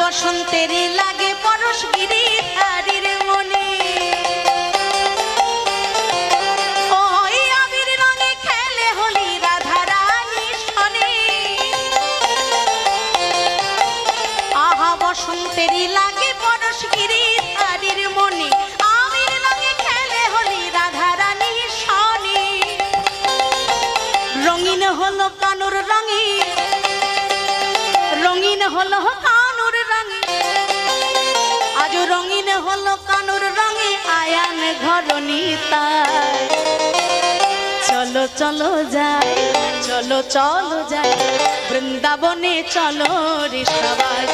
বসন্তেরই লাগে পরশ গিরিধারীর মনে। ওই আবির রঙে খেলে হোলি রাধা রানী শনে। আহা বসন্তেরই লাগে পরশ গিরিধারীর মনে, আবির রঙে খেলে হোলি রাধা রানী শনে। রঙিন হলো কানুর রঙে, রঙিন হলো কানুর রঙে, আজ রঙিন হলো কানুর রঙে আয়ান ঘরণী তাই। চলো চলো যাই, চলো চলো যাই বৃন্দাবনে চলো রে সবাই।